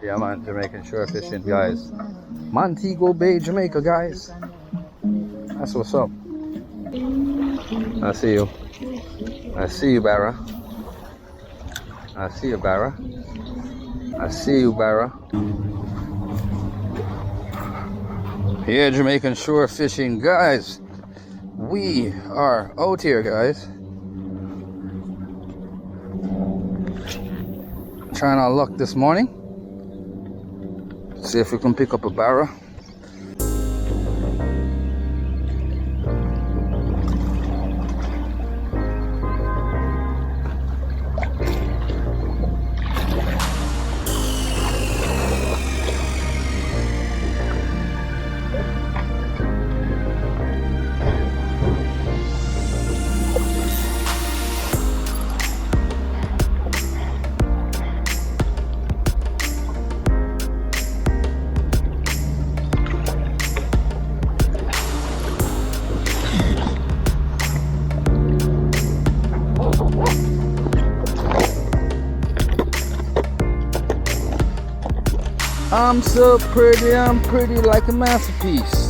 Yeah, man, Jamaican shore fishing, guys. Montego Bay, Jamaica, guys. That's what's up. I see you. I see you, Barra. I see you, Barra. I see you, Barra. Yeah, Jamaican shore fishing, guys. We are out here, guys. Trying our luck this morning. See if we can pick up a Barra. I'm so pretty, I'm pretty like a masterpiece.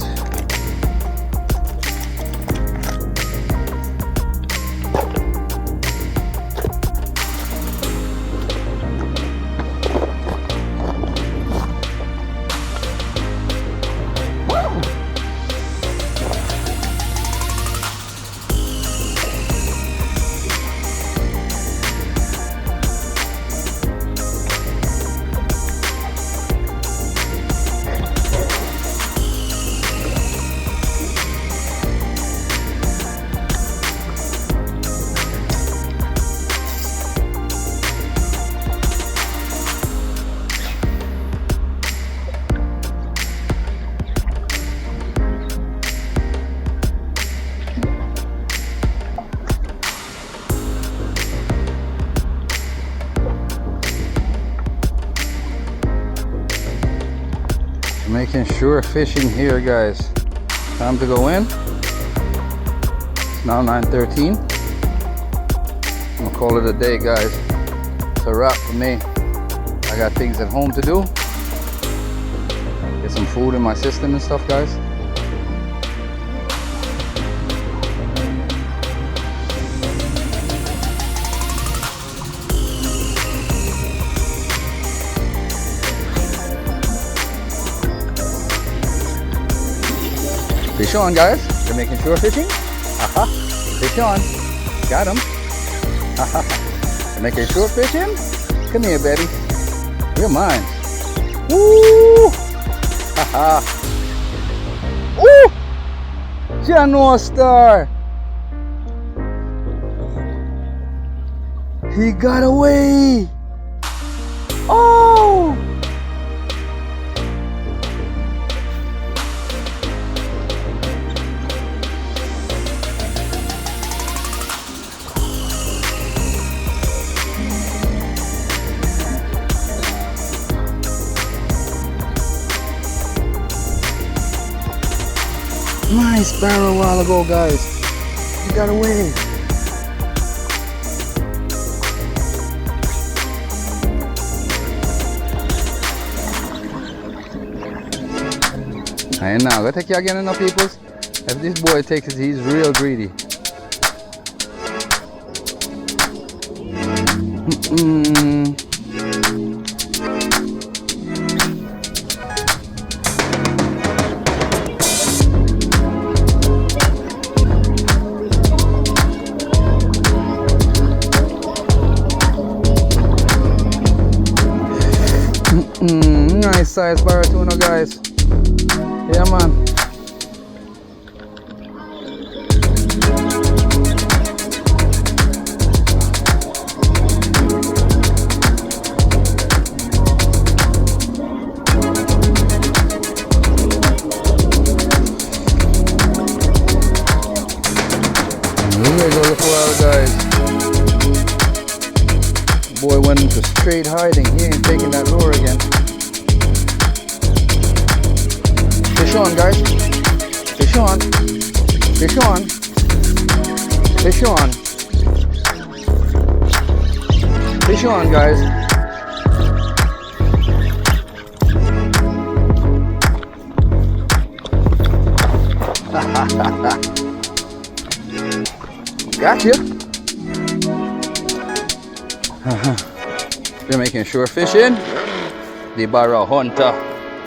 Making sure fishing here, guys. Time to go in. It's now 9:13. I'm gonna call it a day, guys. It's a wrap for me. I got things at home to do. Get some food in my system and stuff, guys. Fish on, guys. You're making sure fishing. Aha. Fish on. Got him. Aha. You're making sure fishing. Come here, baby. You're mine. Woo! Haha. Woo! Jano Star. He got away. Oh! Nice barrel a while ago, guys. He got away. I know. Go take you again enough, peoples. If this boy takes it, he's real greedy. Nice size Barracuda, guys. Yeah, man. Guys. Boy went into straight hiding. He ain't taking that lure again. Fish on, guys. Fish on. Fish on. Fish on. Fish on, guys. Got you. We're making sure fishing. The barra hunter.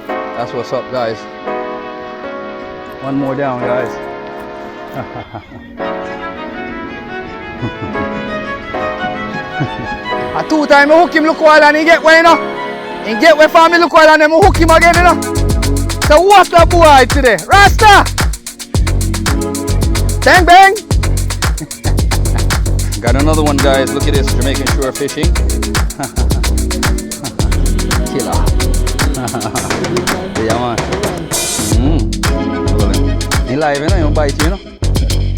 That's what's up, guys. One more down, guys. A 2 times I hook him look wild and he get where, you know. He get where for me look wild and then I hook him again, you know. So what a boy today. Rasta! Bang bang! Got another one, guys. Look at this. Jamaican shore fishing. Killer. Yeah, man. He live, you know, he don't bite you, know.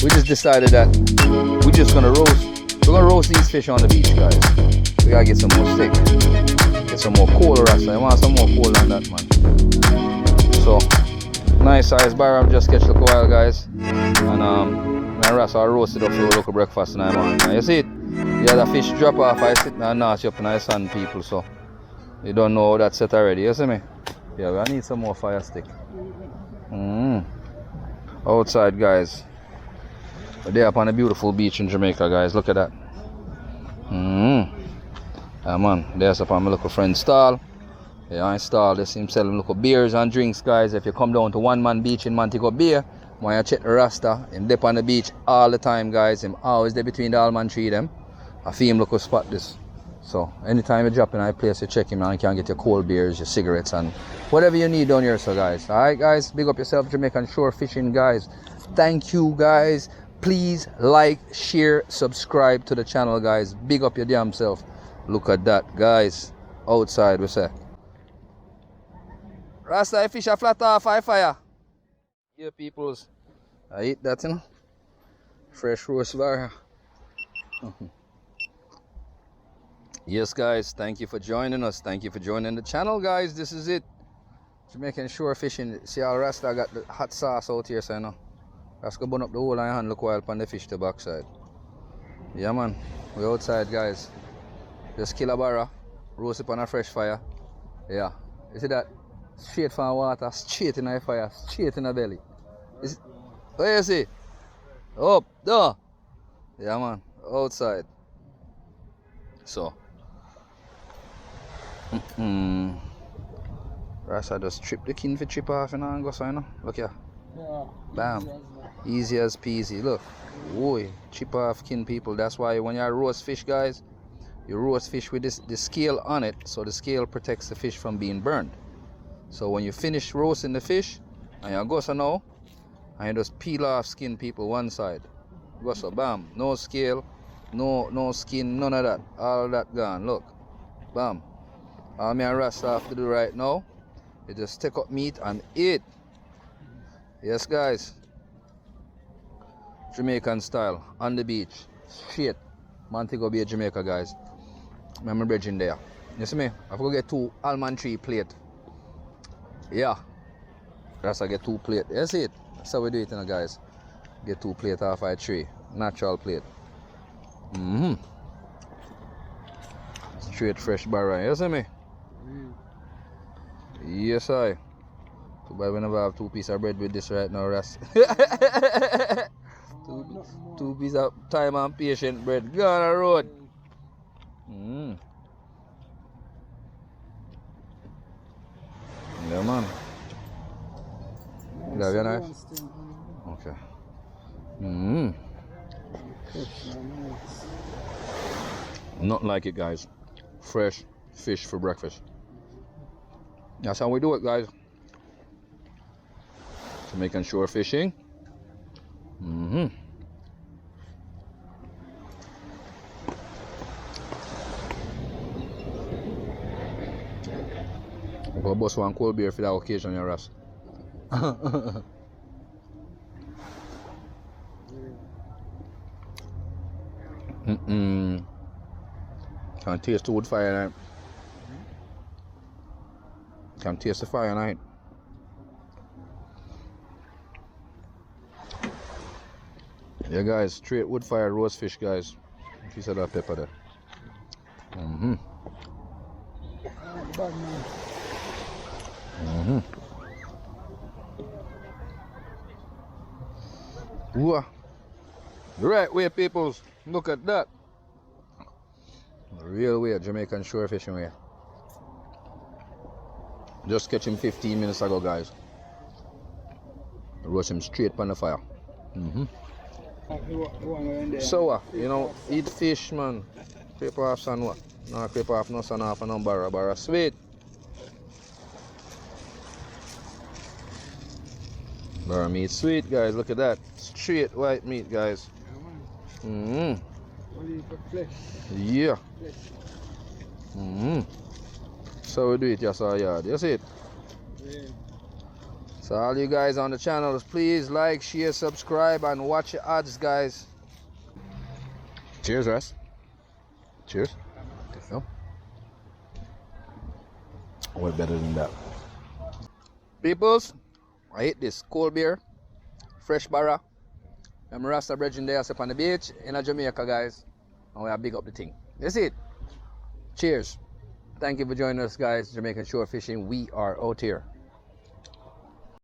We just decided that we're just gonna roast. We're gonna roast these fish on the beach, guys. We gotta get some more steak. Get some more coal, Rasta. I want some more coal than that, man. So, nice size barra. Just catch the coil, guys. And my Rasta roasted up for a local breakfast tonight, man. Now, you see it? Yeah, the fish drop off. I sit and notch up in the sun, people. So, you don't know how that's set already. You see me? Yeah, I need some more fire stick. Outside, guys. We're there upon a beautiful beach in Jamaica, guys. Look at that. Yeah, man. There's upon my local friend's stall. Yeah, I installed this. Him selling local beers and drinks, guys. If you come down to One Man Beach in Montego Bay, when you check the Rasta, him dip on the beach all the time, guys. Him always there between the almond tree them. I feel him local spot this. So anytime you drop in a place, you check him and you can get your cold beers, your cigarettes, and whatever you need down here, so guys. Alright, guys, big up yourself, Jamaican shore fishing, guys. Thank you, guys. Please like, share, subscribe to the channel, guys. Big up your damn self. Look at that, guys. Outside, we say. Rasta, I fish a flat off, high fire. Yeah, peoples. I eat that, you know. Fresh roast bar. Yes, guys, thank you for joining us. Thank you for joining the channel, guys. This is it. Jamaican shore fishing. See how Rasta got the hot sauce out here, so you know. Rasta burn up the whole hand, look while on the fish to backside. Yeah, man. We're outside, guys. Just kill a barra, roast it on a fresh fire. Yeah. You see that? Straight from water, straight in the fire, straight in the belly. What you see? Up, down. Yeah, man. Outside. So. Rasta just trip the kin for chip off and go so, you know. Look here. Yeah. Bam. Easy as peasy. Look. Boy, chip off kin, people. That's why when you roast fish, guys, you roast fish with the scale on it, so the scale protects the fish from being burned. So when you finish roasting the fish, and you go so now, and you just peel off skin, people, one side. Go so, bam. No scale, no skin, none of that. All of that gone. Look. Bam. All me and Rasta have to do right now, you just take up meat and eat. Yes, guys. Jamaican style, on the beach. Straight. Montego Bay, Jamaica, guys. I'm a bridge in there. You see me? I go get 2 almond tree plate. Yeah. Rasta get 2 plate. You see it? That's how we do it, you know, guys. Get 2 plate off a tree. Natural plate. Straight fresh barra. You see me? Yes, I. Too bad we never have 2 pieces of bread with this right now, Ras. 2 pieces of time and patient bread. Go on the road. Yeah, man. You have your knife? Okay. Not like it, guys. Fresh fish for breakfast. That's how we do it, guys. Jamaican shore fishing. I'm gonna bust one cold beer for that occasion, you Ras. Can taste the wood fire night. Can taste the fire night. Yeah, guys, straight wood fire roast fish, guys. Piece of that pepper there. Whoa. The right way, peoples. Look at that. The real way, Jamaican shore fishing way. Just catch him 15 minutes ago, guys. Roast him straight on the fire. So you know, eat fish, man. Creep off son what? No, creep off no son off and no barra sweet. Barra meat sweet, guys. Look at that. Straight white meat, guys. Yeah. So we do it just our yard. You see it? So all you guys on the channels, please like, share, subscribe, and watch your ads, guys. Cheers, Russ. Cheers. No. What better than that? Peoples, I hate this cold beer, fresh barra. I'm Rasta brethren there up on the beach in Jamaica, guys. And we are big up the thing. That's it. Cheers. Thank you for joining us, guys. Jamaican Shore Fishing. We are out here.